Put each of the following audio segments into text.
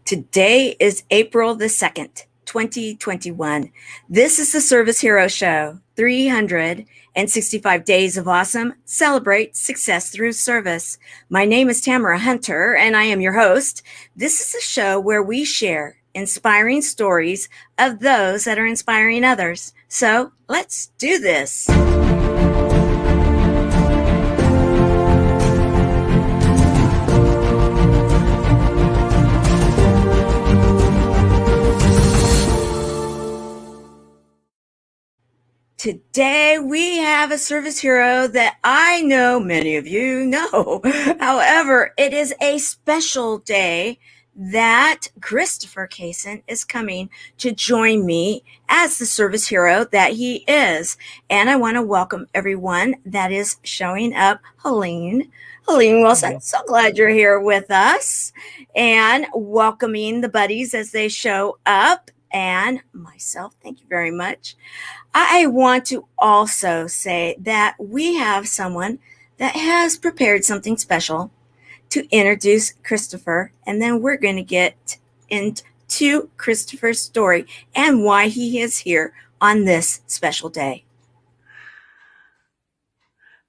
Today is April the 2nd, 2021. This is the Service Hero Show. 365 days of awesome. Celebrate success through service. My name is Tamara Hunter, and I am your host. This is a show where we share inspiring stories of those that are inspiring others. So let's do this. Today, we have a service hero that I know many of you know. However, it is a special day that Christopher Casson is coming to join me as the service hero that he is. And I want to welcome everyone that is showing up. Helene Wilson, so glad you're here with us. And welcoming the buddies as they show up. And myself, thank you very much. I want to also say that we have someone that has prepared something special to introduce Christopher, and then we're going to get into Christopher's story and why he is here on this special day.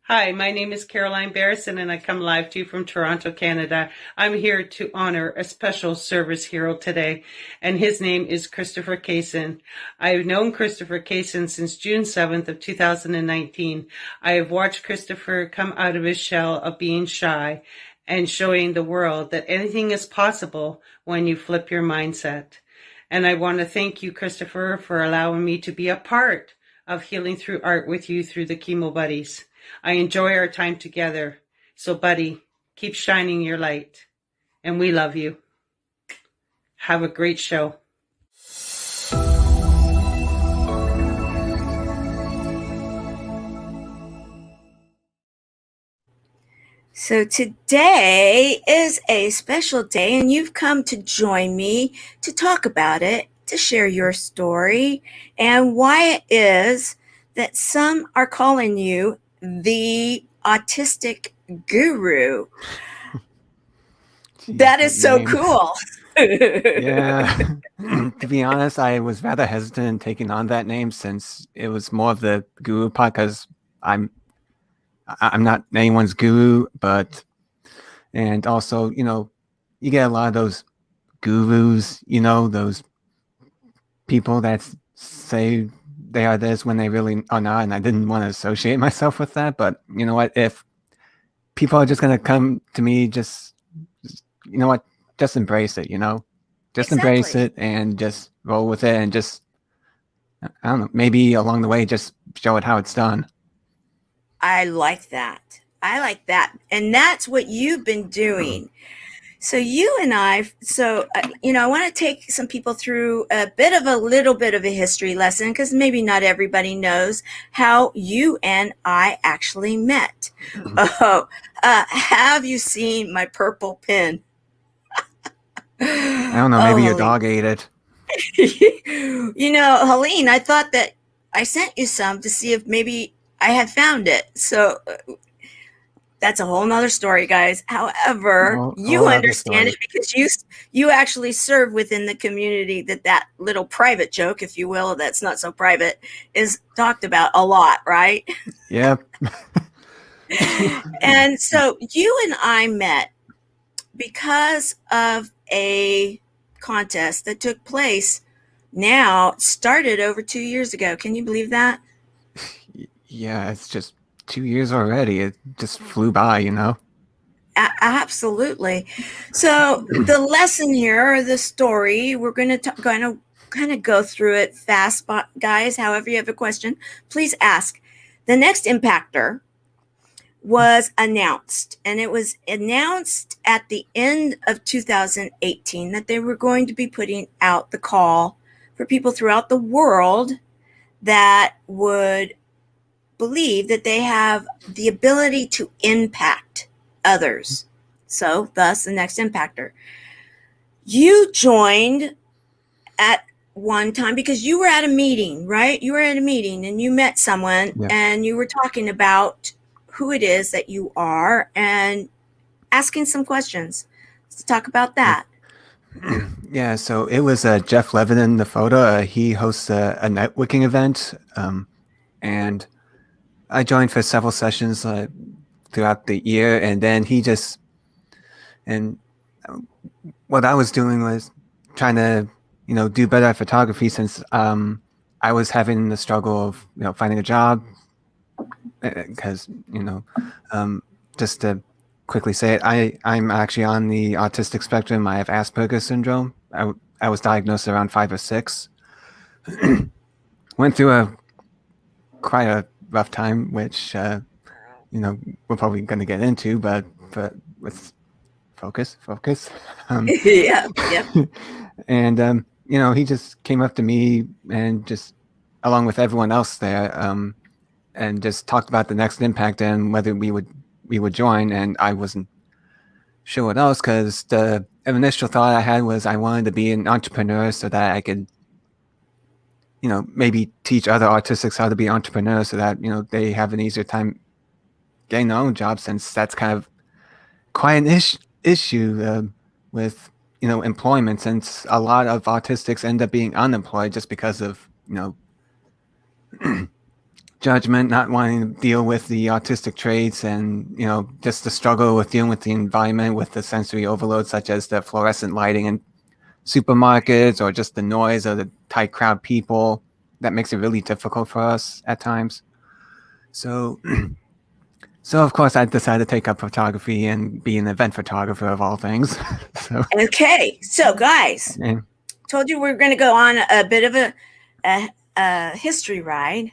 Hi, my name is Caroline Barrison, and I come live to you from Toronto, Canada. I'm here to honor a special service hero today, and his name is Christopher Casson. I've known Christopher Casson since June 7th of 2019. I have watched Christopher come out of his shell of being shy and showing the world that anything is possible when you flip your mindset. And I want to thank you, Christopher, for allowing me to be a part of healing through art with you through the Chemo Buddies. I enjoy our time together. So, buddy, keep shining your light. And we love you. Have a great show. So today is a special day, and you've come to join me to talk about it, to share your story, and why it is that some are calling you the Autistic Guru. Jeez, that is so cool. Yeah. To be honest, I was rather hesitant in taking on that name since it was more of the guru part, because I'm not anyone's guru, and also, you get a lot of those gurus, those people that say they are this when they really are not, and I didn't want to associate myself with that. But you know what? If people are just going to come to me, just embrace it, just embrace it and just roll with it, and just, I don't know, maybe along the way, just show it how it's done. I like that. And that's what you've been doing. So you and I want to take some people through a little bit of a history lesson, because maybe not everybody knows how you and I actually met. Have you seen my purple pin? I don't know, maybe your dog ate it. Helene, I thought that I sent you some to see if maybe I had found it. So that's a whole nother story, guys. However, you understand it because you actually serve within the community that little private joke, if you will, that's not so private, is talked about a lot, right? Yep. And so you and I met because of a contest that took place started over 2 years ago. Can you believe that? Yeah, it's just 2 years already. It just flew by, Absolutely. So the lesson here, or the story, we're going to kind of go through it fast, guys. However you have a question, please ask. The next Impactor was announced, and it was announced at the end of 2018 that they were going to be putting out the call for people throughout the world that would believe that they have the ability to impact others. So thus the next Impactor. You joined at one time because you were at a meeting, right? You were at a meeting and you met someone, and you were talking about who it is that you are and asking some questions. Let's talk about that. Yeah, so it was Jeff Levin in the photo. He hosts a networking event, and I joined for several sessions throughout the year, and then and what I was doing was trying to, do better at photography since I was having the struggle of, finding a job because, just to quickly say it, I'm actually on the autistic spectrum. I have Asperger syndrome. I was diagnosed around 5 or 6. Went through quite a rough time, which we're probably going to get into, but with focus. Yeah, yep. And he just came up to me and just along with everyone else there, and just talked about the next impact and whether we would join. And I wasn't sure what else because the initial thought I had was I wanted to be an entrepreneur so that I could maybe teach other autistics how to be entrepreneurs so that they have an easier time getting their own job, since that's kind of quite an issue with employment, since a lot of autistics end up being unemployed just because of judgment, not wanting to deal with the autistic traits, and just the struggle with dealing with the environment with the sensory overload such as the fluorescent lighting in supermarkets or just the noise of the tight crowd people. That makes it really difficult for us at times. So So of course I decided to take up photography and be an event photographer of all things. Okay, so guys, And told you we're going to go on a bit of a history ride.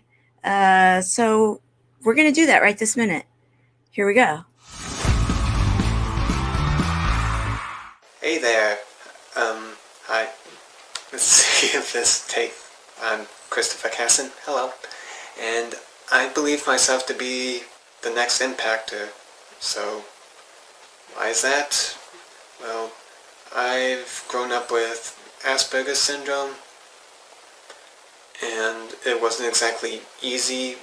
So we're going to do that right this minute. Here we go. hey there. Hi. Let's see if this take. I'm Christopher Casson. Hello. And I believe myself to be the next Impactor. So why is that? Well, I've grown up with Asperger syndrome, and it wasn't exactly easy.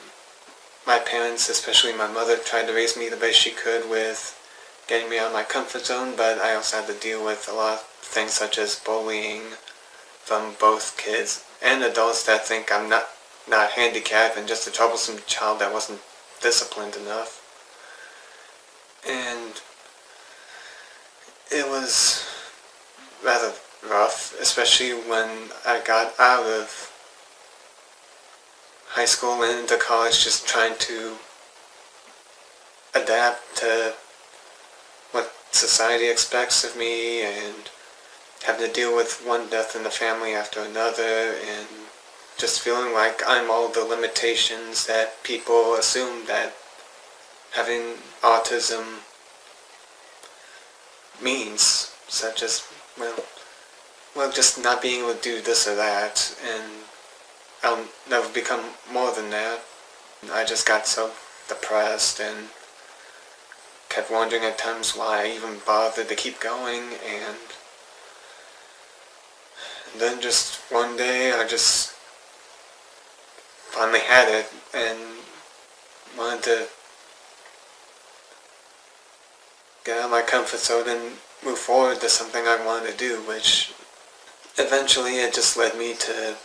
My parents, especially my mother, tried to raise me the best she could with getting me out of my comfort zone, but I also had to deal with a lot of things such as bullying from both kids and adults that think I'm not handicapped and just a troublesome child that wasn't disciplined enough. And it was rather rough, especially when I got out of high school and into college, just trying to adapt to what society expects of me and having to deal with one death in the family after another, and just feeling like I'm all the limitations that people assume that having autism means, such as, well, just not being able to do this or that, and I'll never become more than that. I just got so depressed and kept wondering at times why I even bothered to keep going, and then just one day I just finally had it and wanted to get out of my comfort zone and move forward to something I wanted to do, which eventually it just led me to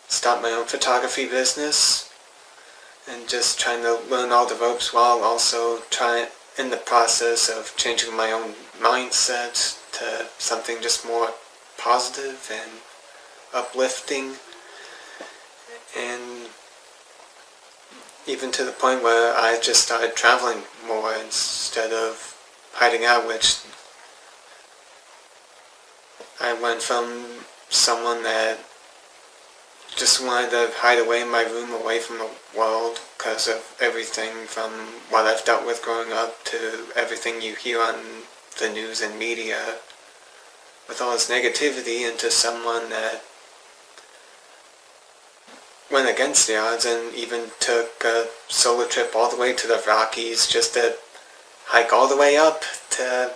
start my own photography business and just trying to learn all the ropes while also trying in the process of changing my own mindset to something just more positive and uplifting, and even to the point where I just started traveling more instead of hiding out, which I went from someone that just wanted to hide away in my room away from the world because of everything from what I've dealt with growing up to everything you hear on the news and media with all this negativity, into someone that went against the odds and even took a solo trip all the way to the Rockies just to hike all the way up to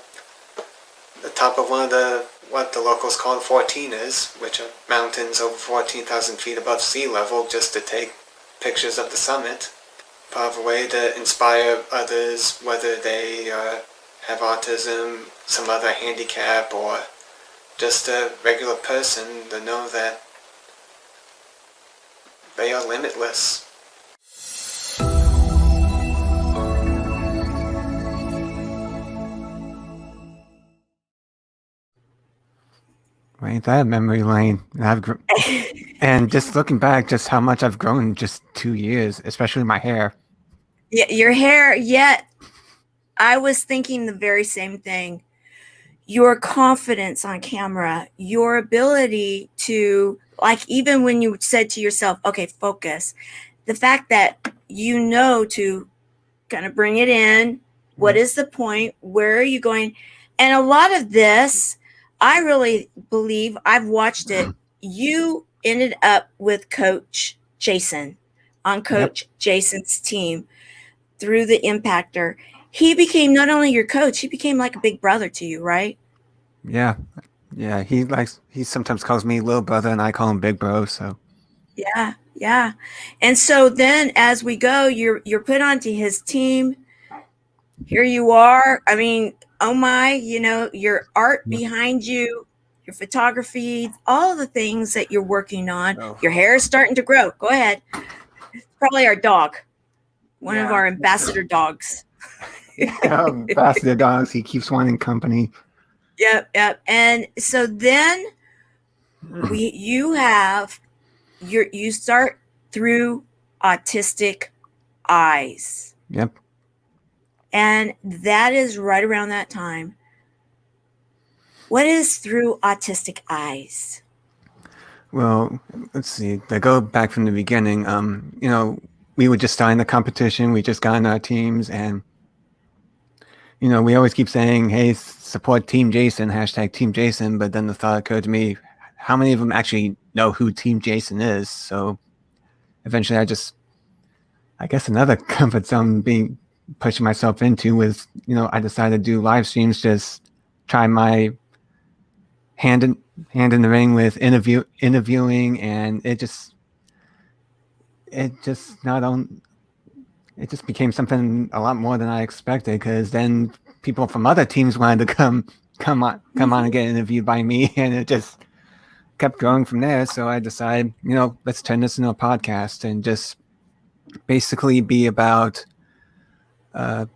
the top of one of what the locals call the 14ers, which are mountains over 14,000 feet above sea level, just to take pictures of the summit. Part of a way to inspire others, whether they have autism, some other handicap, or just a regular person to know that they are limitless. Right, that memory lane. And just looking back, just how much I've grown in just 2 years, especially my hair. Yeah, your hair, yet I was thinking the very same thing. Your confidence on camera, your ability to, like, even when you said to yourself, okay, focus, the fact that you know to kind of bring it in. What is the point? Where are you going? And a lot of this, I really believe, I've watched it. You ended up with Coach Jason on Coach Jason's team through the Impactor. He became not only your coach, he became like a big brother to you, right? Yeah. Yeah. He sometimes calls me little brother and I call him big bro. So Yeah, yeah. And so then as we go, you're put onto his team. Here you are. I mean, oh my, your art behind you, your photography, all the things that you're working on. Your hair is starting to grow. Go ahead. It's probably our dog, one of our ambassador dogs. Ambassador dogs. He keeps wanting company. Yep. And so then you start through Autistic Eyes. Yep. And that is right around that time. What is through Autistic Eyes? Well, let's see. To go back from the beginning, we were just starting the competition. We just got in our teams, and we always keep saying, "Hey, support Team Jason, hashtag Team Jason." But then the thought occurred to me, how many of them actually know who Team Jason is? So eventually, I guess another comfort zone pushing myself into was, I decided to do live streams, just try my hand in the ring with interviewing, and it just became something a lot more than I expected, because then people from other teams wanted to come on and get interviewed by me, and it just kept growing from there. So I decided, let's turn this into a podcast and just basically be about a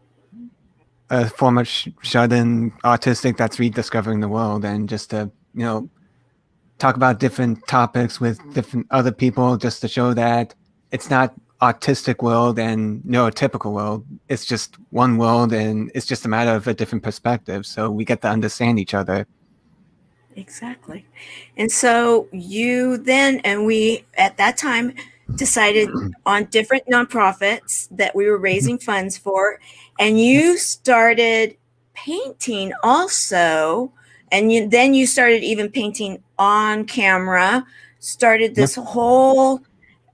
former shut-in autistic that's rediscovering the world, and just to talk about different topics with different other people, just to show that it's not autistic world and neurotypical world. It's just one world, and it's just a matter of a different perspective. So we get to understand each other. Exactly. And so we at that time decided on different nonprofits that we were raising funds for. And you started painting also. And then you started even painting on camera, started this whole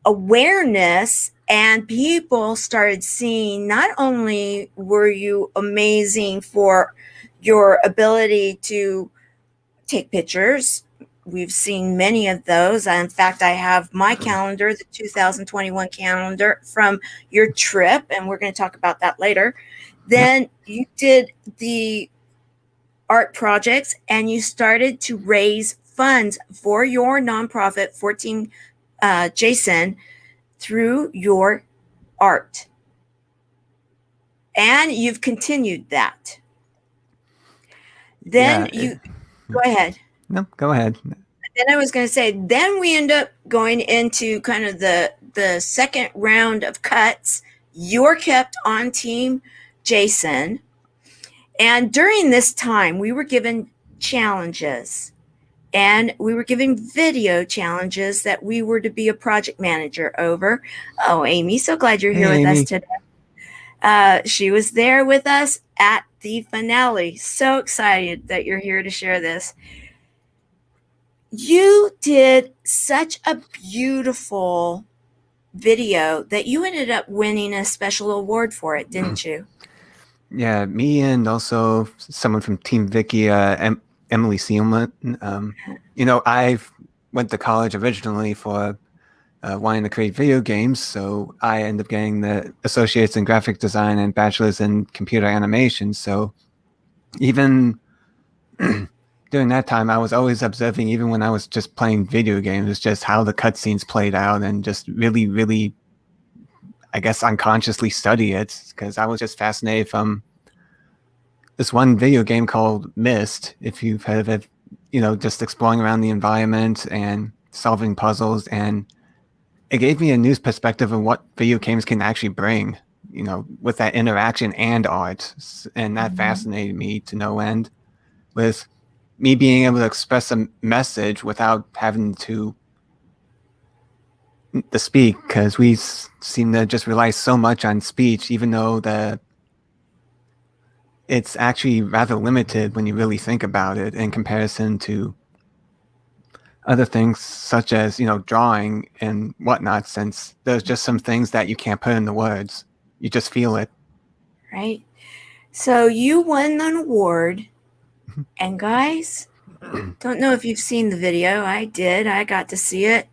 awareness, and people started seeing not only were you amazing for your ability to take pictures. We've seen many of those. In fact, I have my calendar, the 2021 calendar from your trip, and we're going to talk about that later. Then you did the art projects, and you started to raise funds for your nonprofit, 14 Jason, through your art. And you've continued that. Then go ahead. No, go ahead. Then I was going to say, then we end up going into kind of the second round of cuts. You're kept on Team Jason. And during this time, we were given challenges, and we were given video challenges that we were to be a project manager over. Oh, Amy, so glad you're here with us today. She was there with us at the finale. So excited that you're here to share this. You did such a beautiful video that you ended up winning a special award for it, didn't you? Yeah, me and also someone from Team Vicky, Emily Seelman. I went to college originally for wanting to create video games, so I ended up getting the associates in graphic design and bachelor's in computer animation. So even during that time, I was always observing, even when I was just playing video games, just how the cutscenes played out, and just really, really, I guess, unconsciously study it, because I was just fascinated from this one video game called Myst, if you've heard of it, just exploring around the environment and solving puzzles. And it gave me a new perspective of what video games can actually bring, with that interaction and art. And that fascinated me to no end, with me being able to express a message without having to speak, because we seem to just rely so much on speech, even though it's actually rather limited when you really think about it in comparison to other things such as, drawing and whatnot, since there's just some things that you can't put into words. You just feel it. Right. So you won an award, and guys, don't know if you've seen the video. I did. I got to see it.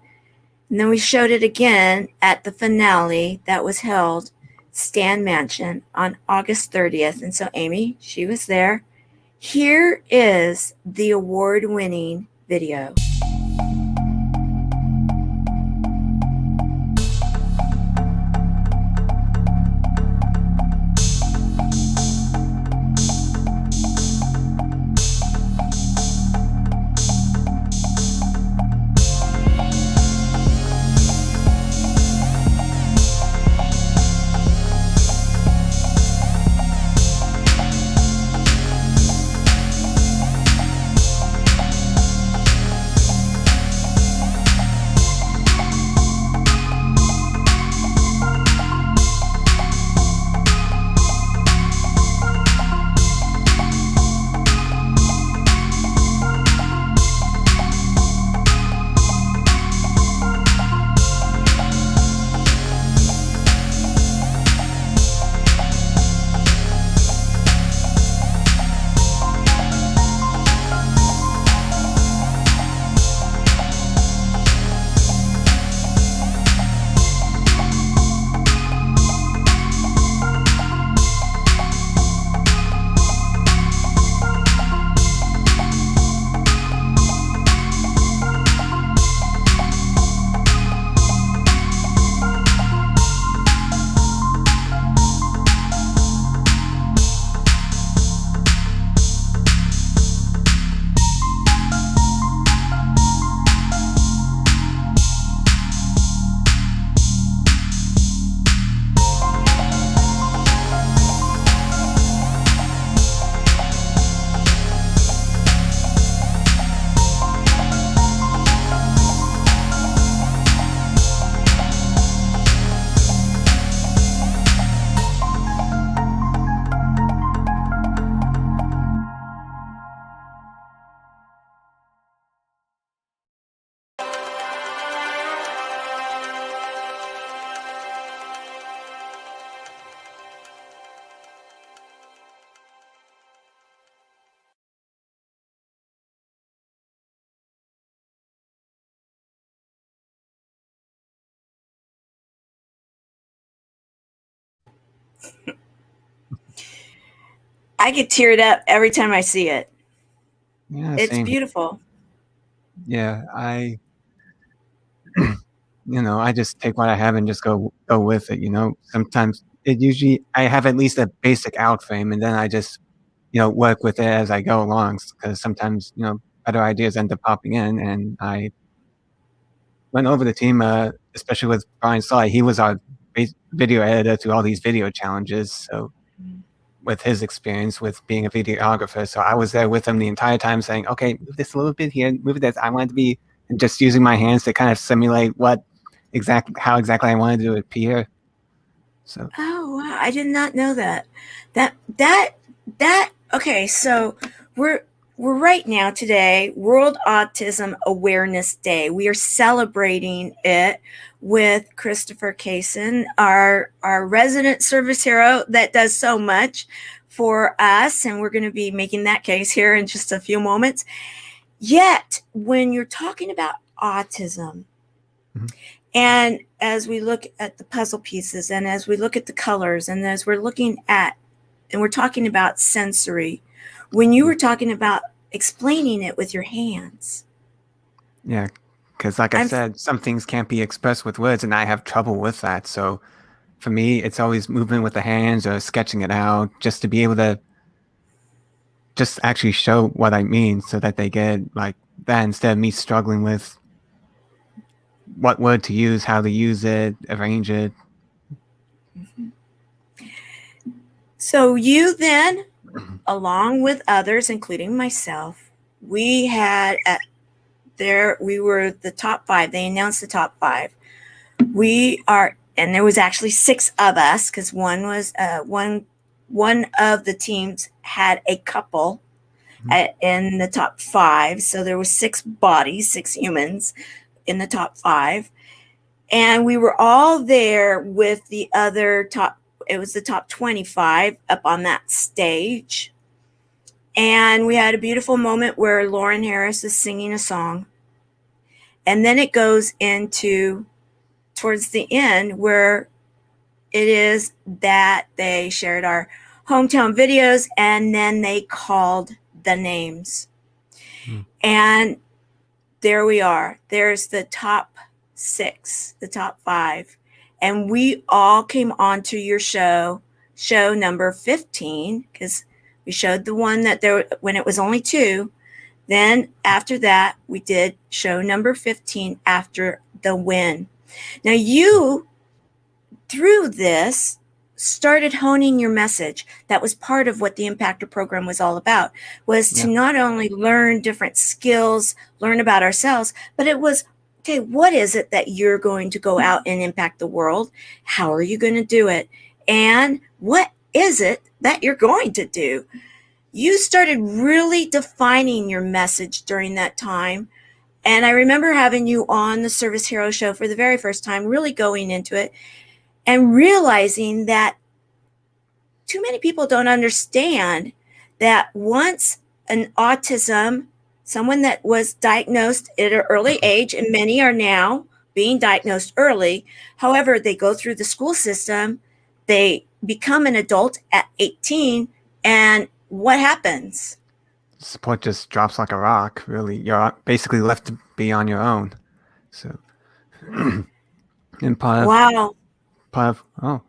And then we showed it again at the finale that was held Stan Mansion on August 30th. And so Amy, she was there. Here is the award-winning video. I get teared up every time I see it. Yeah, It's same. beautiful. Yeah, I just take what I have and just go with it. Sometimes I have at least a basic out frame, and then I just work with it as I go along, because sometimes better ideas end up popping in. And I went over the team, especially with Brian Sly. He was our video editor through all these video challenges, so with his experience with being a videographer. So I was there with him the entire time saying, okay, move this a little bit here, move this. I wanted to be, and just using my hands to kind of simulate how exactly I wanted to appear. So. Oh, wow. I did not know that. Okay. So we're right now today, World Autism Awareness Day. We are celebrating it with Christopher Casson, our resident service hero that does so much for us. And we're going to be making that case here in just a few moments. Yet, when you're talking about autism, and as we look at the puzzle pieces, and as we look at the colors, and as we're looking at, and we're talking about sensory, when you were talking about explaining it with your hands. Yeah, because like I said, some things can't be expressed with words, and I have trouble with that. So for me, it's always moving with the hands or sketching it out just to be able to just actually show what I mean so that they get like that instead of me struggling with what word to use, how to use it, arrange it. So you then, along with others, including myself, we had we were the top 5. They announced the top 5. And there was actually 6 of us because one was one of the teams had a couple in the top 5. So there was 6 bodies, 6 humans in the top 5. And we were all there with the other it was the top 25 up on that stage. And we had a beautiful moment where Lauren Harris is singing a song. And then it goes into towards the end where it is that they shared our hometown videos and then they called the names. And there we are. There's the top 6, the top 5. And we all came onto your show number 15, because we showed the one that when it was only 2. Then after that, we did show number 15 after the win. Now you, through this, started honing your message. That was part of what the Impactor program was all about, was to not only learn different skills, learn about ourselves, but it was, okay, what is it that you're going to go out and impact the world? How are you going to do it? And what is it that you're going to do? You started really defining your message during that time. And I remember having you on the Service Hero show for the very first time, really going into it and realizing that too many people don't understand that once an autism, someone that was diagnosed at an early age, and many are now being diagnosed early, however, they go through the school system, they become an adult at 18, and what happens? Support just drops like a rock, really. You're basically left to be on your own. So, and Wow. Oh.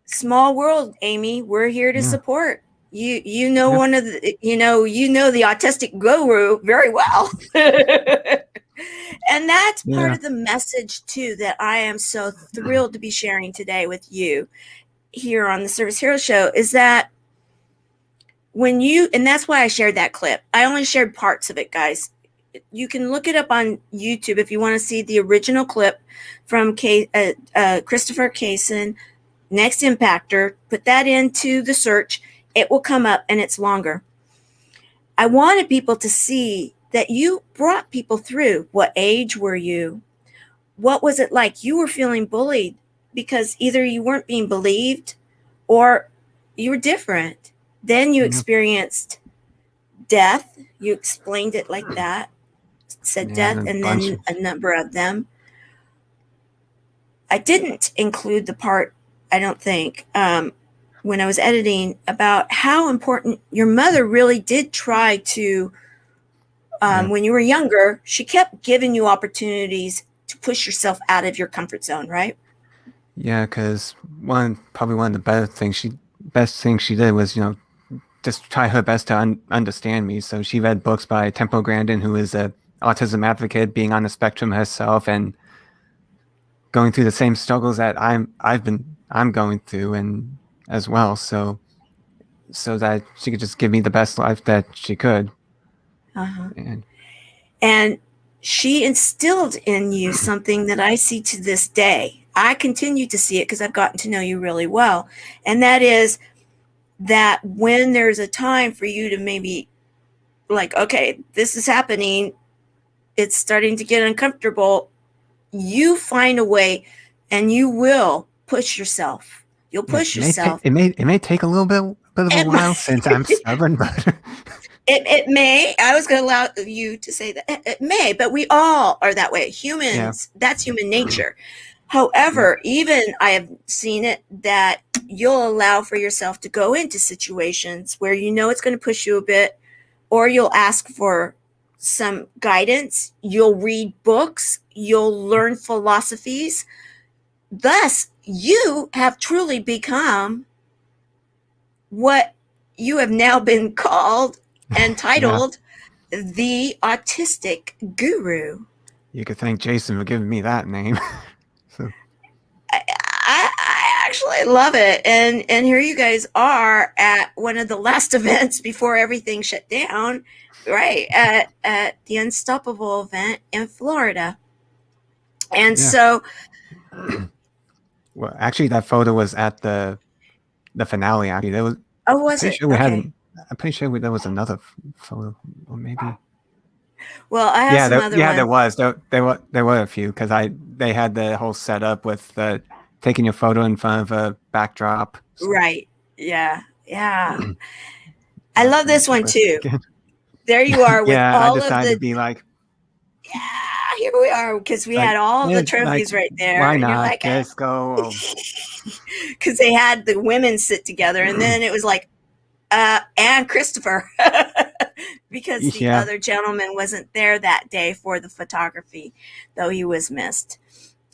Small world, Amy. We're here to support. You know one of the you know the Autistic Guru very well. And that's part of the message too that I am so thrilled to be sharing today with you here on the Service Hero Show, is that and that's why I shared that clip. I only shared parts of it, guys. You can look it up on YouTube if you want to see the original clip from Christopher Casson, Next Impactor. Put that into the search. It will come up and it's longer. I wanted people to see that you brought people through. What age were you? What was it like? You were feeling bullied because either you weren't being believed or you were different. Then you experienced death. You explained it like that. Said death and then a number of them. I didn't include the part, I don't think, when I was editing, about how important your mother really did try to, when you were younger, she kept giving you opportunities to push yourself out of your comfort zone, right? Yeah, because probably one of the best things she did was, just try her best to understand me. So she read books by Temple Grandin, who is a autism advocate, being on the spectrum herself and going through the same struggles that I'm going through and as well. So that she could just give me the best life that she could. And she instilled in you something that I see to this day. I continue to see it because I've gotten to know you really well. And that is that when there's a time for you to maybe like, okay, this is happening, it's starting to get uncomfortable, you find a way and you will push yourself. You'll push yourself. It may take a little bit of a while since I'm stubborn, but it may. I was going to allow you to say that. It may, but we all are that way. Humans, that's human nature. However, even I have seen it that you'll allow for yourself to go into situations where you know it's going to push you a bit, or you'll ask for some guidance. You'll read books. You'll learn philosophies. Thus, you have truly become what you have now been called and titled the Autistic Guru. You could thank Jason for giving me that name. So I actually love it. And here you guys are at one of the last events before everything shut down, right? At the Unstoppable event in Florida. And so well, actually that photo was at the finale. Actually, there was was it? Sure I'm pretty sure there was another photo, or maybe. Well, I have some other ones. There was. There were a few, because they had the whole setup with taking your photo in front of a backdrop. So. Right. Yeah. I love this one too. There you are with all I decided of the. To be like. Yeah, here we are, because we had all the trophies right there. Why not? Like, let's go. Because they had the women sit together, and then it was like, and Christopher, because the other gentleman wasn't there that day for the photography, though he was missed.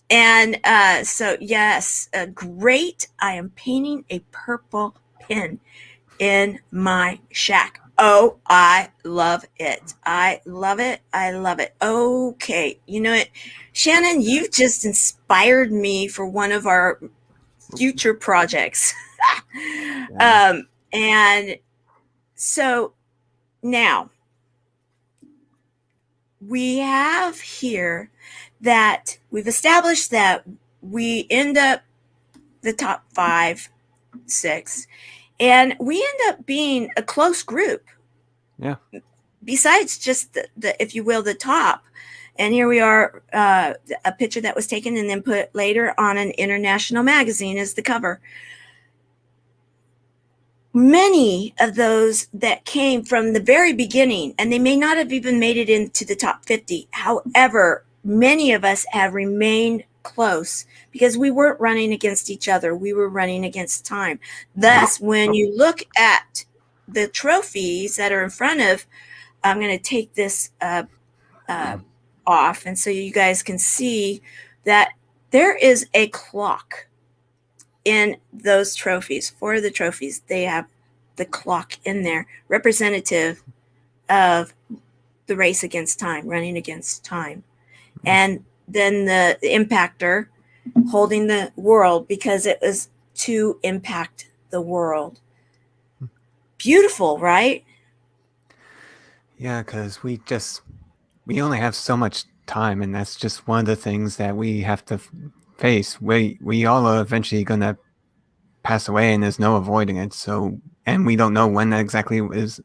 And so, yes, great. I am painting a purple pin in my shack. Oh, I love it. I love it. I love it. Okay. You know what, Shannon, you've just inspired me for one of our future projects. And so now we have here that we've established that we end up the top 5, 6, and we end up being a close group. Yeah. Besides just the if you will, the top. And here we are, a picture that was taken and then put later on an international magazine as the cover. Many of those that came from the very beginning, and they may not have even made it into the top 50. However, many of us have remained close because we weren't running against each other. We were running against time. Thus, when you look at the trophies that are in front of, I'm going to take this off, and so you guys can see that there is a clock in those trophies. 4 of the trophies, they have the clock in there, representative of the race against time, running against time. And then the Impactor holding the world, because it was to impact the world. Beautiful, right? Yeah, because we only have so much time, and that's just one of the things that we have to face. We all are eventually going to pass away, and there's no avoiding it. So, and we don't know when that exactly is.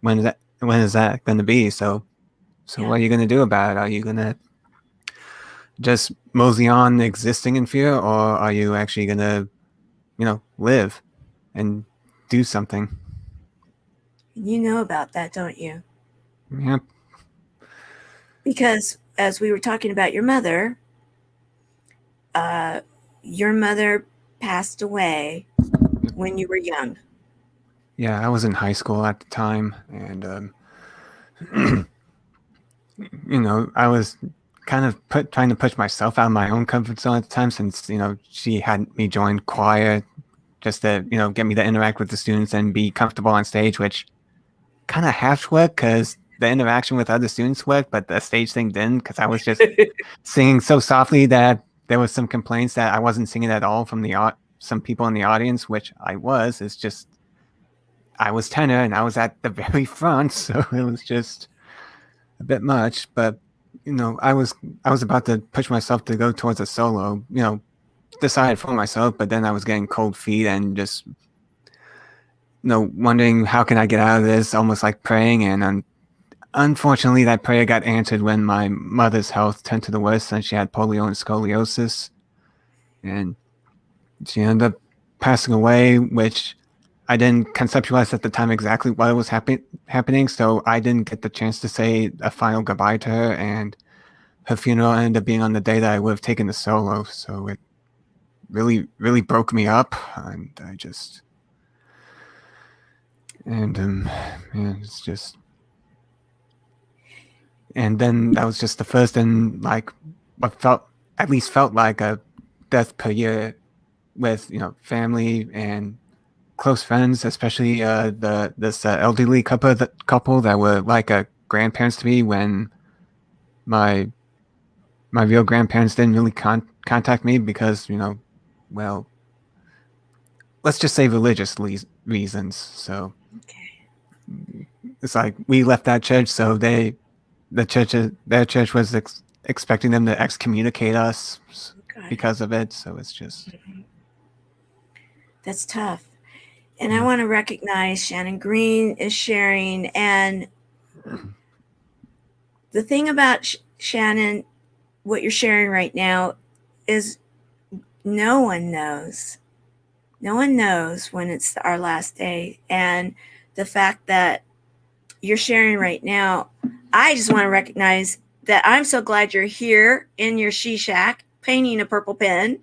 When is that going to be? So what are you going to do about it? Are you going to just mosey on existing in fear, or are you actually going to, live and do something? You know about that, don't you? Yep. Because as we were talking about your mother passed away when you were young. Yeah, I was in high school at the time, and I was kind of trying to push myself out of my own comfort zone at the time, since she had me join choir just to get me to interact with the students and be comfortable on stage, which kind of half worked because the interaction with other students worked, but the stage thing didn't, because I was just singing so softly that there was some complaints that I wasn't singing at all from some people in the audience, which I was. It's just I was tenor and I was at the very front, so it was just a bit much. But I was about to push myself to go towards a solo, decided for myself, but then I was getting cold feet and just wondering how can I get out of this, almost like praying. And unfortunately, that prayer got answered when my mother's health turned to the worst, and she had polio and scoliosis, and she ended up passing away, which I didn't conceptualize at the time exactly what was happening, so I didn't get the chance to say a final goodbye to her, and her funeral ended up being on the day that I would have taken the solo, so it really, really broke me up, and I just... And, it's just... And then that was just the first in like what felt like a death per year with, you know, family and close friends, especially this elderly couple that were like grandparents to me when my real grandparents didn't really contact me because, you know, well, let's just say religious reasons. So it's like we left that church, so their church was expecting them to excommunicate us because of it. So it's just that's tough. And I want to recognize Shannon Green is sharing. And the thing about Shannon, what you're sharing right now is no one knows. No one knows when it's our last day. And the fact that you're sharing right now, I just want to recognize that I'm so glad you're here in your she shack, painting a purple pen,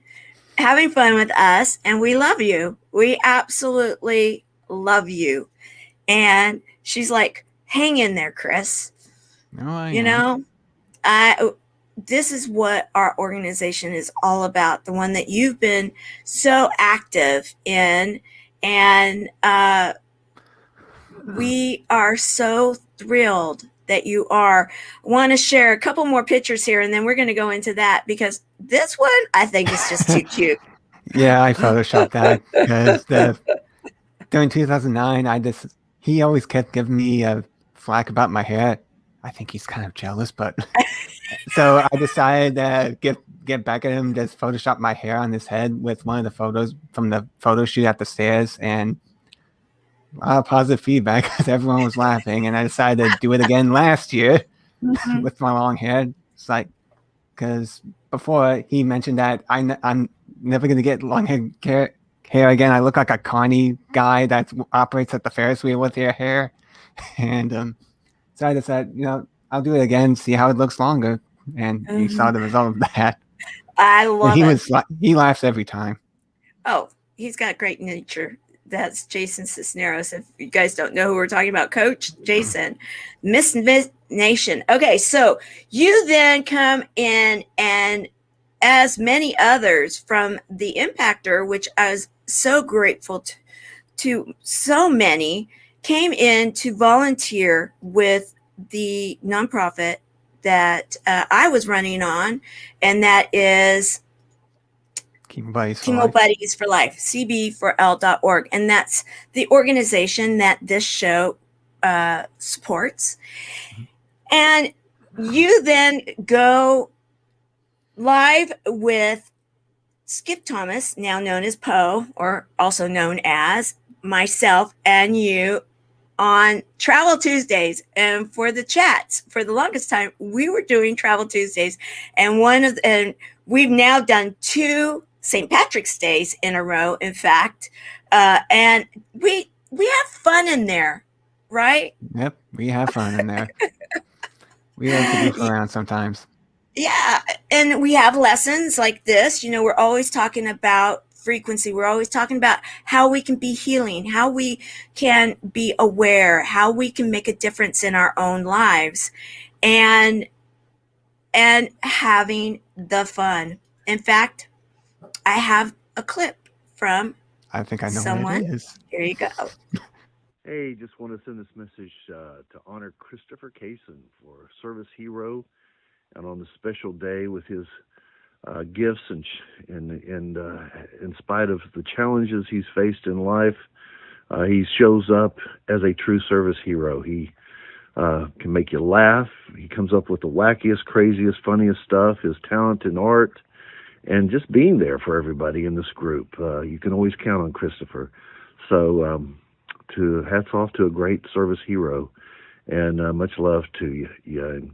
having fun with us, and we love you. We absolutely love you. And she's like, hang in there, Chris. You know, this is what our organization is all about, the one that you've been so active in. And we are so thrilled that you are. Want to share a couple more pictures here, and then we're going to go into that, because this one I think is just too cute. Yeah, I photoshopped that because during 2009, he always kept giving me a flack about my hair. I think he's kind of jealous, but so I decided to get back at him, just Photoshop my hair on his head with one of the photos from the photo shoot at the stairs, and a lot of positive feedback because everyone was laughing. And I decided to do it again last year with my long hair. It's like, because before he mentioned that I'm never going to get long hair again. I look like a carny guy that operates at the Ferris wheel with your hair. And so I decided, you know, I'll do it again, see how it looks longer. And you saw the result of that. I love it. He laughs every time. Oh, he's got great nature. That's Jason Cisneros. If you guys don't know who we're talking about, Coach Jason, Miss Nation. Okay, so you then come in, and as many others from the Impactor, which I was so grateful to so many, came in to volunteer with the nonprofit that I was running on, and that is Chemo Buddies for Life, cb4l.org. And that's the organization that this show supports. And you then go live with Skip Thomas, now known as Poe, or also known as myself, and you on Travel Tuesdays. And for the chats, for the longest time, we were doing Travel Tuesdays. And we've now done 2 St. Patrick's Days in a row, in fact. And we have fun in there, right? Yep, we have fun in there. We like to goof around sometimes. Yeah, and we have lessons like this. You know, we're always talking about frequency. We're always talking about how we can be healing, how we can be aware, how we can make a difference in our own lives, and having the fun. In fact, I have a clip from I think I know someone. what it is. Here you go. Hey, just want to send this message to honor Christopher Casson for service hero, and on the special day with his gifts and in spite of the challenges he's faced in life, he shows up as a true service hero. He can make you laugh. He comes up with the wackiest, craziest, funniest stuff. His talent in art, and just being there for everybody in this group. You can always count on Christopher. So hats off to a great service hero, and much love to you.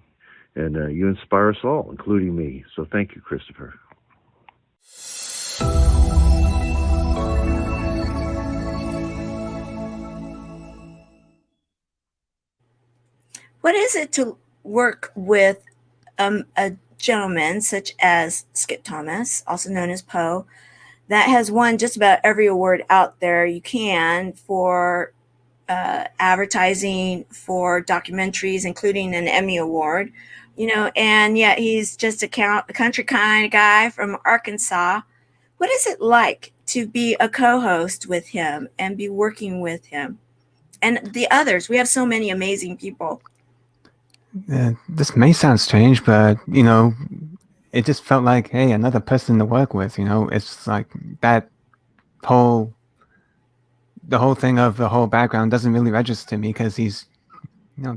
And you inspire us all, including me. So thank you, Christopher. What is it to work with a gentleman such as Skip Thomas, also known as Poe, that has won just about every award out there you can for advertising for documentaries, including an Emmy Award, and yet he's just a country kind of guy from Arkansas. What is it like to be a co-host with him and be working with him and the others? We have so many amazing people. This may sound strange, but it just felt like, hey, another person to work with. It's like that the whole thing of the whole background doesn't really register to me because he's,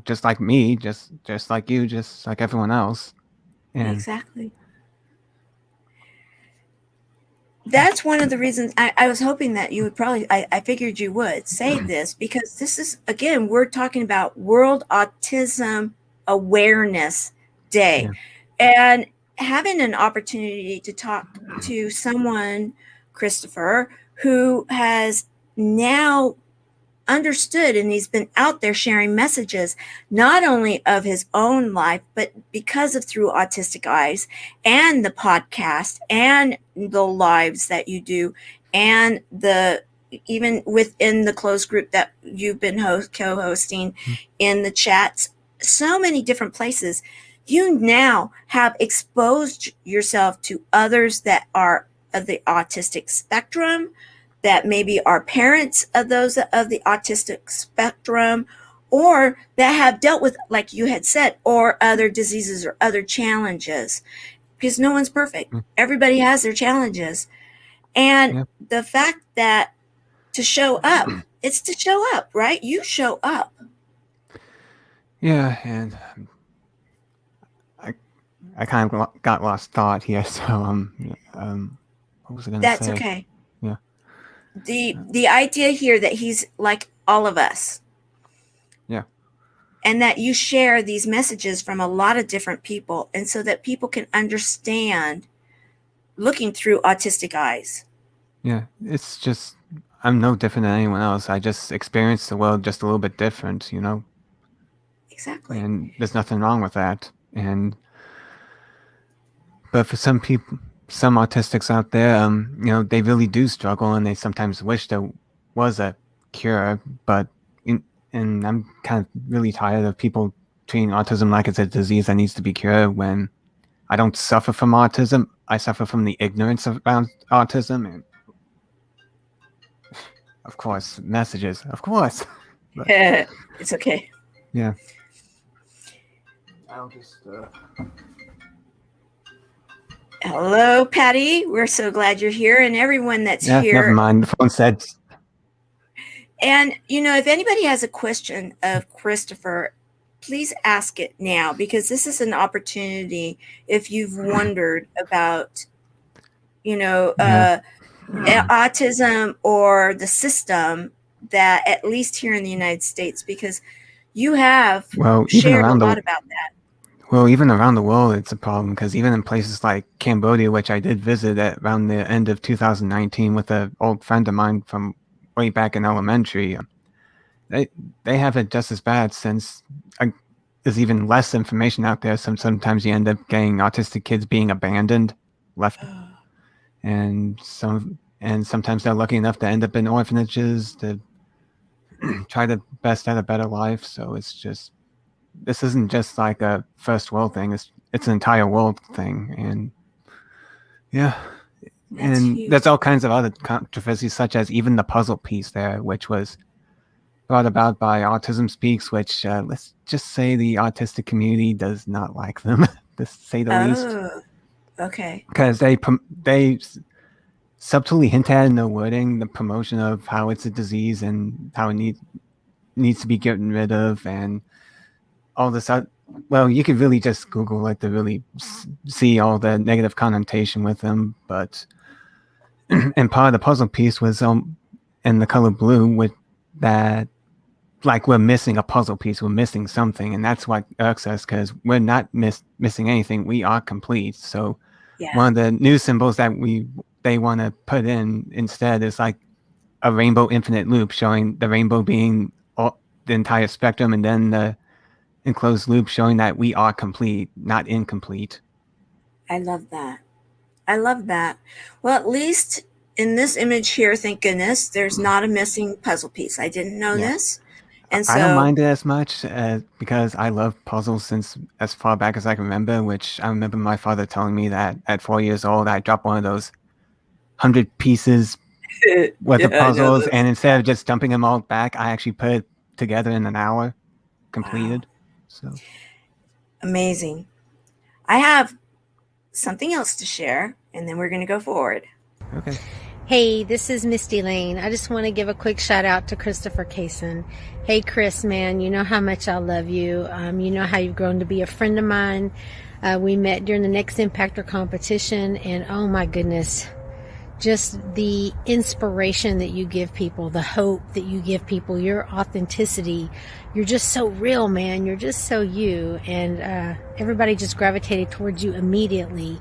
just like me, just like you, just like everyone else. And exactly. That's one of the reasons I was hoping that you would probably, I figured you would say this, because this is, again, we're talking about World Autism Awareness Day. Yeah. And having an opportunity to talk to someone, Christopher, who has now understood, and he's been out there sharing messages not only of his own life, but because of through Autistic Eyes and the podcast and the lives that you do, and the even within the closed group that you've been co-hosting in the chats, so many different places. You now have exposed yourself to others that are of the autistic spectrum, that maybe are parents of those of the autistic spectrum, or that have dealt with, like you had said, or other diseases or other challenges, because no one's perfect. Everybody has their challenges. And the fact that to show up, it's to show up, right? You show up. Yeah, and I kind of got lost thought here, so what was I going to say? That's okay. Yeah. The idea here that he's like all of us. Yeah. And that you share these messages from a lot of different people, and so that people can understand looking through autistic eyes. Yeah, it's just, I'm no different than anyone else. I just experience the world just a little bit different, Exactly. And there's nothing wrong with that. But for some people, some autistics out there, they really do struggle, and they sometimes wish there was a cure. But and I'm kind of really tired of people treating autism like it's a disease that needs to be cured, when I don't suffer from autism. I suffer from the ignorance around autism, and of course, messages, of course. But, it's okay. Yeah. I'll just. Hello, Patty. We're so glad you're here, and everyone that's here. Never mind. The phone said. And, if anybody has a question of Christopher, please ask it now, because this is an opportunity if you've wondered about, autism or the system, that at least here in the United States, because you have shared a lot about that. Well, even around the world, it's a problem, because even in places like Cambodia, which I did visit at around the end of 2019 with an old friend of mine from way back in elementary, they have it just as bad, since there's even less information out there. Sometimes you end up getting autistic kids being abandoned, left, and sometimes they're lucky enough to end up in orphanages to try the best at a better life. So it's just, this isn't just like a first world thing. It's an entire world thing. And yeah. That's huge. There's all kinds of other controversies, such as even the puzzle piece there, which was brought about by Autism Speaks, which let's just say the autistic community does not like them, to say the least. Okay. Because they subtly hint at in their wording the promotion of how it's a disease and how it needs to be gotten rid of, and all this. Well, you could really just Google it to really see all the negative connotation with them. But and part of the puzzle piece was in the color blue, with that, like, we're missing a puzzle piece, we're missing something, and that's what irks us, because we're not missing anything. We are complete. So one of the new symbols that they want to put in instead is like a rainbow infinite loop, showing the rainbow being the entire spectrum, and then the enclosed loop showing that we are complete, not incomplete. I love that. I love that. Well, at least in this image here, thank goodness, there's not a missing puzzle piece. I didn't know this. And I don't so, mind it as much because I love puzzles since as far back as I can remember, which I remember my father telling me that at 4 years old, I dropped one of those 100 pieces worth of yeah, I know puzzles, those. and instead of just dumping them all back, I actually put it together in an hour, Wow, completed. So, amazing. I have something else to share, and then we're going to go forward. okay. Hey, this is Misty Lane. I just want to give a quick shout out to Christopher Casson. Hey, Chris, man, you know how much I love you. You know how you've grown to be a friend of mine. We met during the next Impactor competition, and oh my goodness, just the inspiration that you give people, the hope that you give people, your authenticity. You're just so real, man. You're just so you. And everybody just gravitated towards you immediately.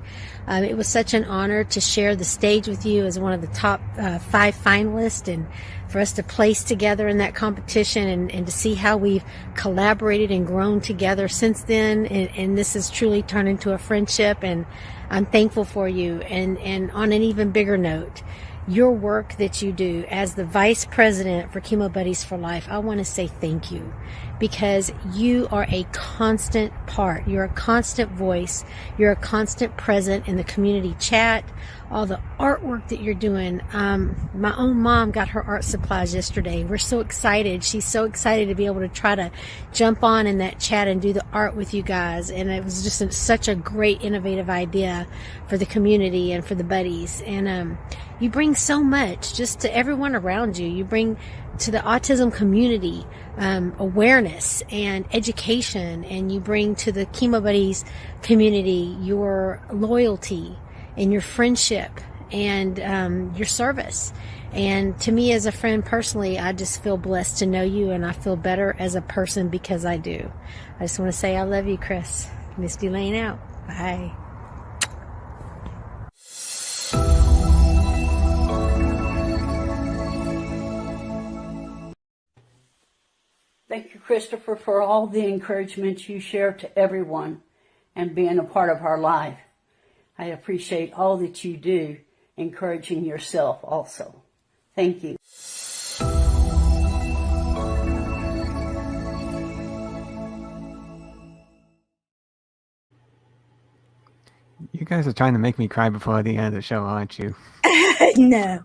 It was such an honor to share the stage with you as one of the top 5 finalists, and for us to place together in that competition, and to see how we've collaborated and grown together since then. And this has truly turned into a friendship, and I'm thankful for you. And on an even bigger note, your work that you do as the Vice President for Chemo Buddies for Life, I want to say thank you, because you are a constant part. You're a constant voice. You're a constant present in the community chat. All the artwork that you're doing. My own mom got her art supplies yesterday. We're so excited. She's so excited to be able to try to jump on in that chat and do the art with you guys. And it was just such a great, innovative idea for the community and for the buddies. And you bring so much just to everyone around you. You bring to the autism community awareness and education, and you bring to the Chemo Buddies community your loyalty and your friendship and your service. And to me, as a friend personally, I just feel blessed to know you, and I feel better as a person because I do. I just want to say I love you, Chris. Misty Lane out. Bye. Thank you, Christopher, for all the encouragement you share to everyone and being a part of our life. I appreciate all that you do, encouraging yourself also. Thank you. You guys are trying to make me cry before the end of the show, aren't you? No,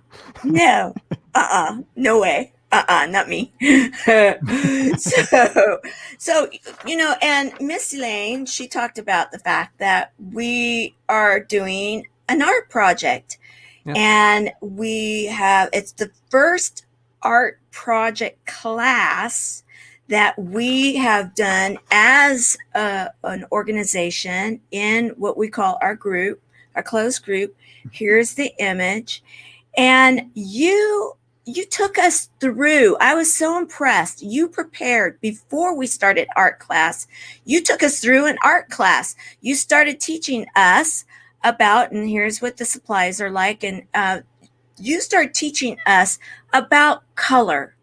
no way. Not me. so, and Miss Elaine, she talked about the fact that we are doing an art project. Yep. And it's the first art project class that we have done as an organization in what we call our group, our closed group. Here's the image. And you took us through. I was so impressed. You prepared before we started art class. You took us through an art class. You started teaching us about, and here's what the supplies are like. And you start teaching us about color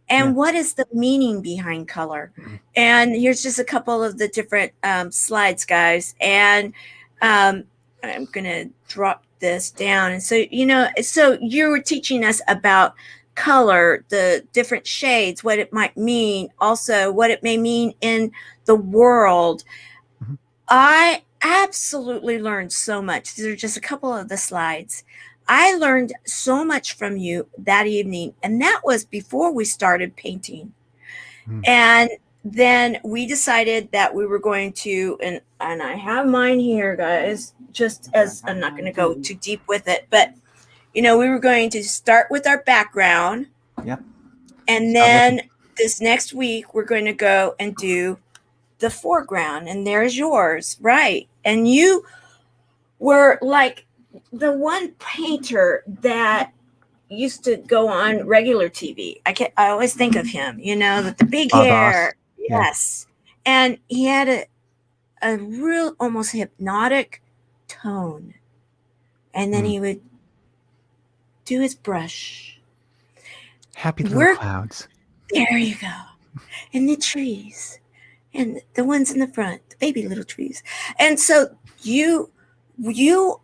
and what is the meaning behind color. Mm-hmm. And here's just a couple of the different slides, guys. And I'm going to drop this down. And so, so you were teaching us about color, the different shades, what it might mean, also what it may mean in the world. Mm-hmm. I absolutely learned so much. These are just a couple of the slides. I learned so much from you that evening, and that was before we started painting. Mm. And then we decided that we were going to, and I have mine here, guys, just as I'm not going to go too deep with it, but, we were going to start with our background. Yep. And then this next week, we're going to go and do the foreground, and there's yours, right? And you were like the one painter that used to go on regular TV. I always think of him, with the big hair. Yes. Yeah. And he had a real almost hypnotic tone. And then he would do his brush. Happy little clouds. There you go. And the trees. And the ones in the front, the baby little trees. And so you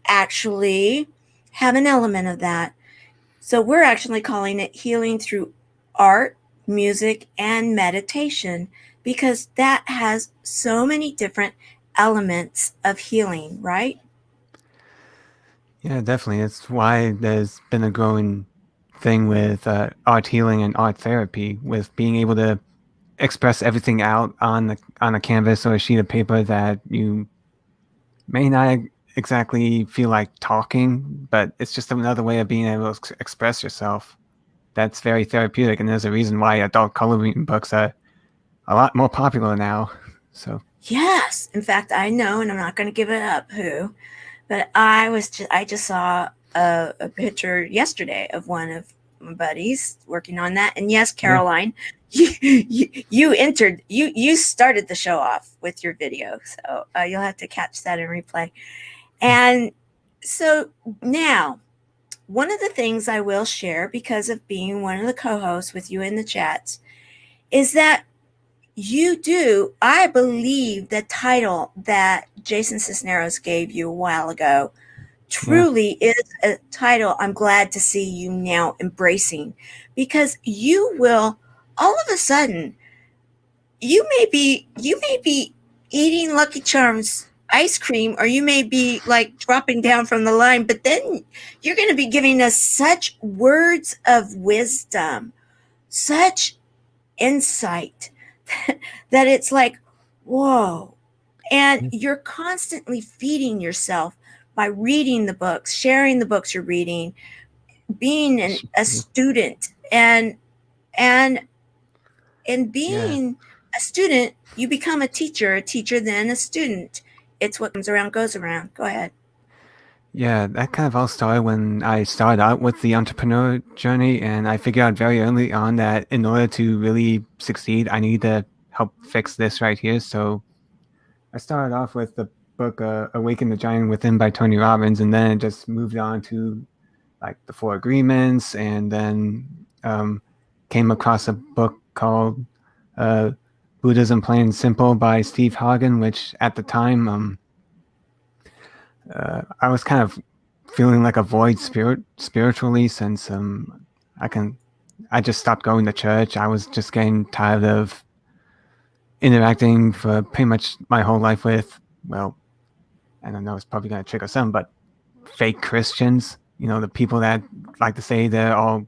actually have an element of that. So we're actually calling it Healing Through Art music, and meditation, because that has so many different elements of healing, right? Yeah, definitely. It's why there's been a growing thing with art healing and art therapy, with being able to express everything out on a canvas or a sheet of paper that you may not exactly feel like talking, but it's just another way of being able to express yourself. That's very therapeutic, and there's a reason why adult coloring books are a lot more popular now. So Yes. In fact, I know, and I'm not going to give it up who, but I just saw a picture yesterday of one of my buddies working on that. And yes, yeah, Caroline, you started the show off with your video. So you'll have to catch that in replay. And so now, one of the things I will share, because of being one of the co-hosts with you in the chats, is that I believe the title that Jason Cisneros gave you a while ago yeah, truly is a title I'm glad to see you now embracing, because you will all of a sudden, you may be eating Lucky Charms ice cream, or you may be like dropping down from the line, but then you're going to be giving us such words of wisdom, such insight, that it's like, whoa. And yeah, you're constantly feeding yourself by reading the books, sharing the books you're reading, being a student, and yeah. being a student, you become a teacher then a student. It's what comes around goes around. Go ahead. Yeah, that kind of all started when I started out with the entrepreneur journey, and I figured out very early on that in order to really succeed, I need to help fix this right here. So I started off with the book Awaken the Giant Within by Tony Robbins, and then it just moved on to like the Four Agreements, and then came across a book called uh, Buddhism Plain and Simple by Steve Hagen, which at the time I was kind of feeling like a void spiritually, since I just stopped going to church. I was just getting tired of interacting for pretty much my whole life with, well, I don't know, it's probably going to trigger some, but fake Christians. You know, the people that like to say they're all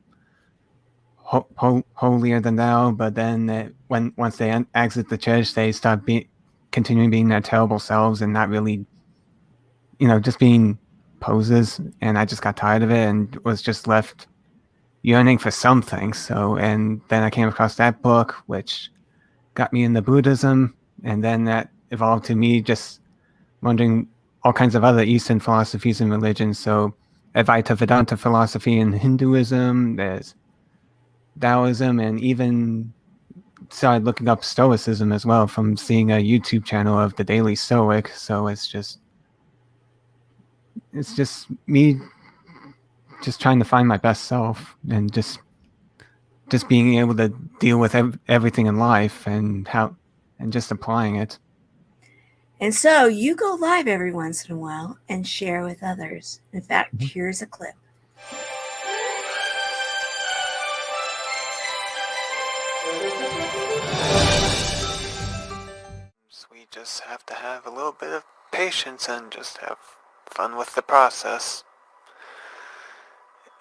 holier than thou, but then once they exit the church, they start continuing being their terrible selves and not really, just being poses. And I just got tired of it and was just left yearning for something. So, and then I came across that book, which got me into Buddhism, and then that evolved to me just wondering all kinds of other Eastern philosophies and religions. So Advaita Vedanta philosophy in Hinduism, there's Taoism, and even started looking up Stoicism as well from seeing a YouTube channel of the Daily Stoic. So it's just me just trying to find my best self, and just being able to deal with everything in life, and just applying it. And so you go live every once in a while and share with others. In fact, here's a clip. We just have to have a little bit of patience and just have fun with the process.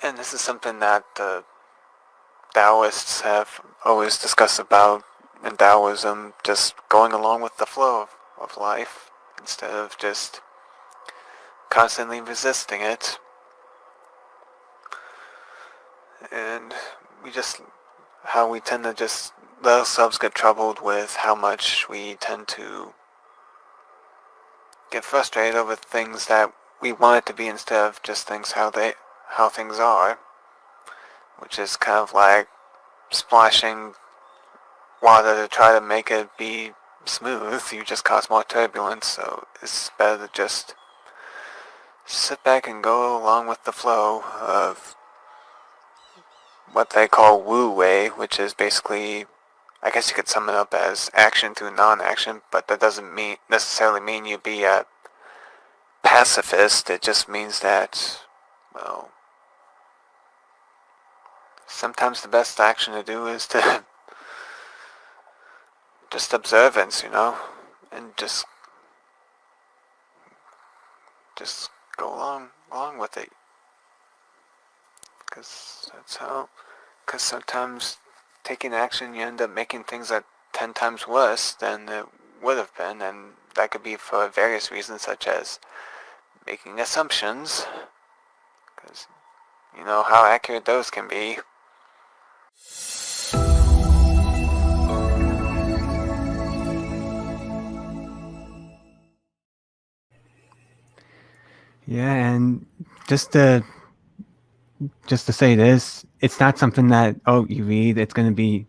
And this is something that the Taoists have always discussed about in Taoism, just going along with the flow of life instead of just constantly resisting it. And how we tend to just let ourselves get troubled with how much we tend to get frustrated over things that we want it to be, instead of just how things are, which is kind of like splashing water to try to make it be smooth. You just cause more turbulence. So it's better to just sit back and go along with the flow of what they call Wu Wei, which is basically, I guess you could sum it up as action through non-action, but that doesn't necessarily mean you be a pacifist. It just means that, well, sometimes the best action to do is to just observance, and just go along with it, because sometimes taking action, you end up making things that 10 times worse than it would have been, and that could be for various reasons, such as making assumptions, because you know how accurate those can be. Yeah, and just to say this, it's not something that, you read, it's going to be,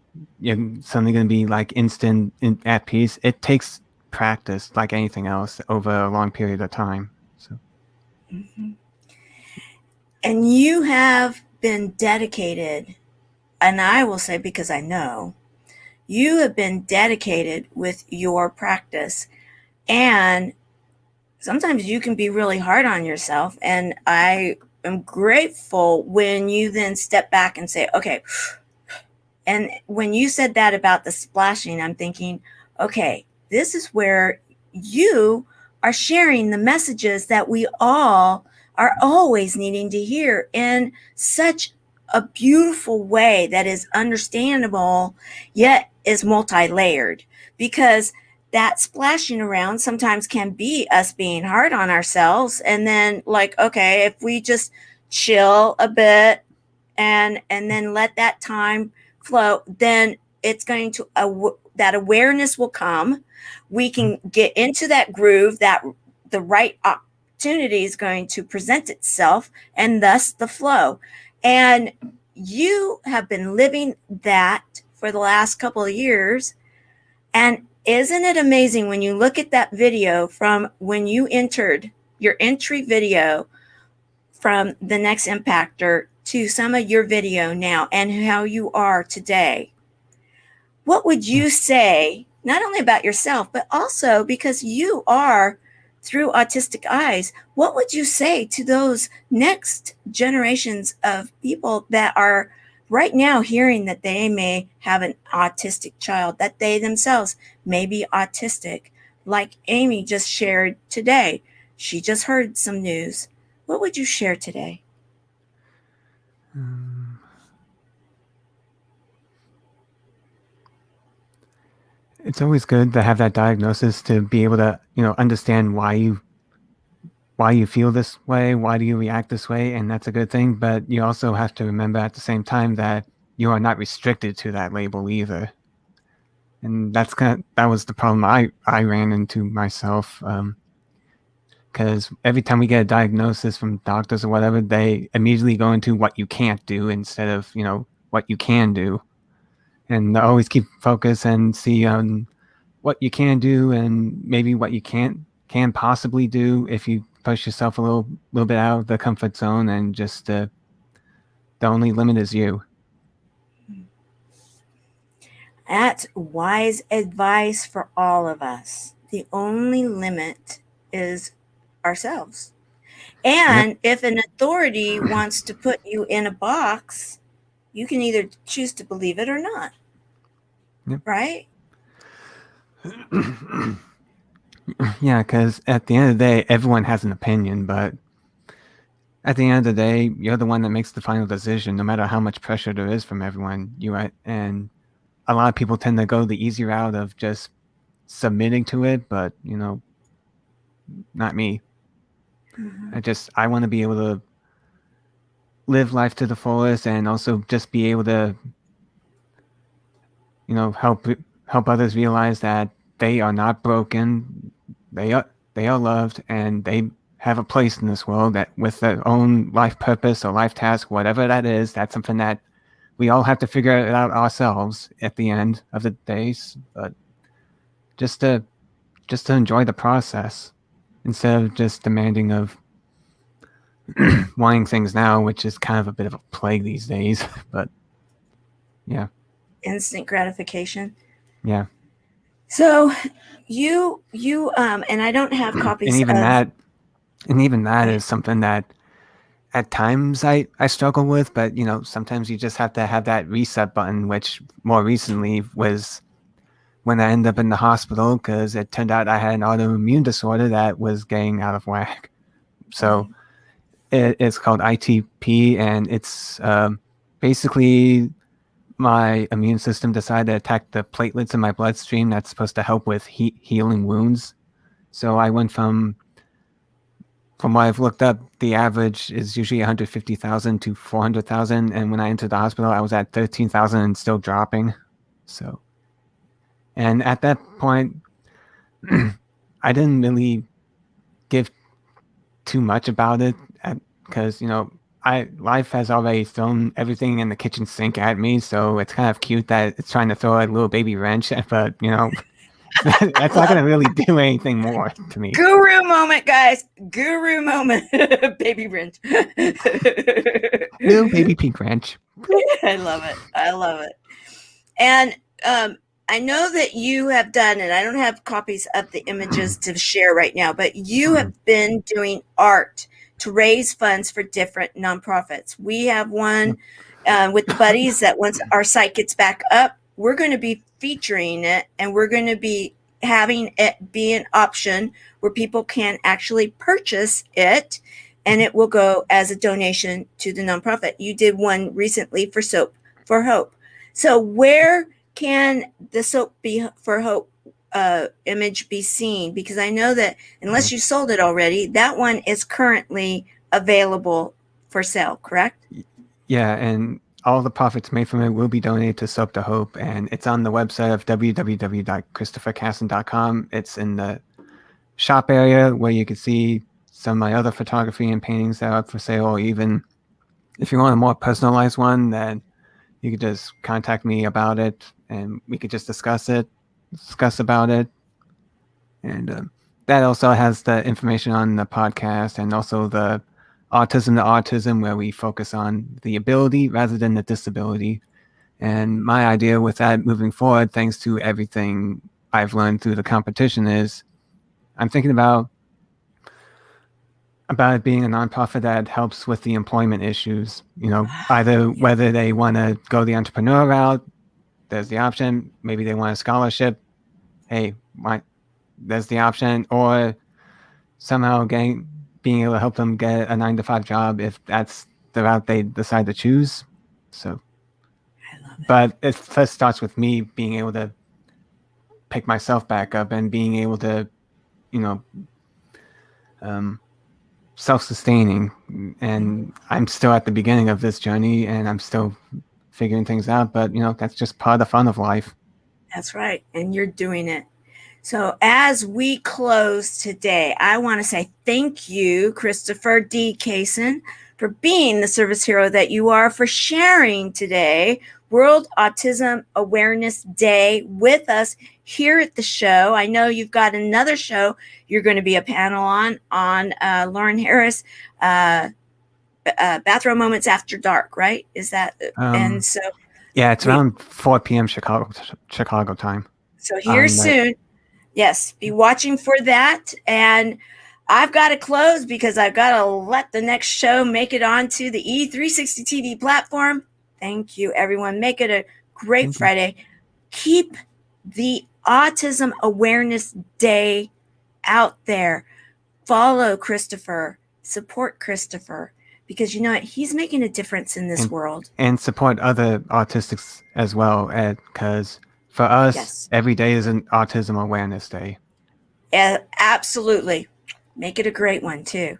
suddenly going to be like instant at peace. It takes practice, like anything else, over a long period of time. So. Mm-hmm. And you have been dedicated, and I will say, because I know, you have been dedicated with your practice, and sometimes you can be really hard on yourself. And I am grateful when you then step back and say, okay. And when you said that about the splashing, I'm thinking, okay, this is where you are sharing the messages that we all are always needing to hear in such a beautiful way that is understandable, yet is multi-layered, because that splashing around sometimes can be us being hard on ourselves. And then, like, okay, if we just chill a bit and then let that time flow, then it's going to, that awareness will come. We can get into that groove, that the right opportunity is going to present itself, and thus the flow. And you have been living that for the last couple of years. And isn't it amazing when you look at that video from when you entered your entry video from the next Impactor to some of your video now and how you are today? What would you say, not only about yourself, but also because you are through Autistic Eyes, what would you say to those next generations of people that are right now hearing that they may have an autistic child, that they themselves may be autistic, like Amy just shared today? She just heard some news. What would you share today? It's always good to have that diagnosis, to be able to, understand why you feel this way, why do you react this way, and that's a good thing. But you also have to remember at the same time that you are not restricted to that label either. And that was the problem I ran into myself. Because every time we get a diagnosis from doctors or whatever, they immediately go into what you can't do instead of, what you can do. And always keep focus and see what you can do, and maybe what you can possibly do if you push yourself a little bit out of the comfort zone, and just the only limit is you. That's wise advice for all of us. The only limit is ourselves. And yep. If an authority wants to put you in a box, you can either choose to believe it or not. Yep. Right? Yeah, because at the end of the day, everyone has an opinion, but at the end of the day, you're the one that makes the final decision, no matter how much pressure there is from everyone. And a lot of people tend to go the easy route of just submitting to it, but, not me. Mm-hmm. I want to be able to live life to the fullest, and also just be able to, help others realize that they are not broken. They are loved, and they have a place in this world, that with their own life purpose or life task, whatever that is, that's something that we all have to figure it out ourselves at the end of the days. But just to enjoy the process, instead of just demanding of wanting things now, which is kind of a bit of a plague these days. But yeah, instant gratification. Yeah. So you and I don't have copies and even that is something that at times I struggle with, but sometimes you just have to have that reset button, which more recently was when I ended up in the hospital because it turned out I had an autoimmune disorder that was getting out of whack. So it's called ITP, and it's basically my immune system decided to attack the platelets in my bloodstream that's supposed to help with healing wounds. So I went from what I've looked up, the average is usually 150,000 to 400,000. And when I entered the hospital, I was at 13,000 and still dropping. So, and at that point, I didn't really give too much about it because, life has already thrown everything in the kitchen sink at me. So it's kind of cute that it's trying to throw a little baby wrench, but, that's not going to really do anything more to me. Guru moment, guys. Guru moment. Baby wrench. Little baby pink wrench. I love it. I love it. And I know that you have done, and I don't have copies of the images to share right now, but you have been doing art to raise funds for different nonprofits. We have one with the buddies that once our site gets back up, we're going to be featuring it, and we're going to be having it be an option where people can actually purchase it, and it will go as a donation to the nonprofit. You did one recently for Soap for Hope. So where can the Soap for Hope image be seen? Because I know that unless you sold it already, that one is currently available for sale, correct? Yeah, and all the profits made from it will be donated to Soap to Hope, and it's on the website of www.christophercasson.com. It's in the shop area where you can see some of my other photography and paintings that are up for sale, or even if you want a more personalized one, then you could just contact me about it, and we could just discuss about it. And that also has the information on the podcast, and also the Autism to Autism, where we focus on the ability rather than the disability. And my idea with that moving forward, thanks to everything I've learned through the competition, is I'm thinking about it being a nonprofit that helps with the employment issues. Either whether they want to go the entrepreneur route, there's the option. Maybe they want a scholarship. Hey, there's the option. Or somehow being able to help them get a 9-to-5 job if that's the route they decide to choose. So, but it first starts with me being able to pick myself back up and being able to, self-sustaining. And I'm still at the beginning of this journey, and I'm still figuring things out. But that's just part of the fun of life. That's right, and you're doing it. So as we close today, I want to say thank you, Christopher D. Casson, for being the service hero that you are, for sharing today World Autism Awareness Day with us here at the show. I know you've got another show you're going to be a panel on Lauren Harris, Bathroom Moments After Dark, right? Is that? And so, yeah, it's around 4 p.m. Chicago time. So here soon. Yes, be watching for that. And I've got to close because I've got to let the next show make it onto the E360 TV platform. Thank you, everyone. Make it a great Friday. Keep the Autism Awareness Day out there. Follow Christopher. Support Christopher. Because you know what? He's making a difference in this world. And support other autistics as well, because for us, every day is an Autism Awareness Day. Absolutely. Make it a great one, too.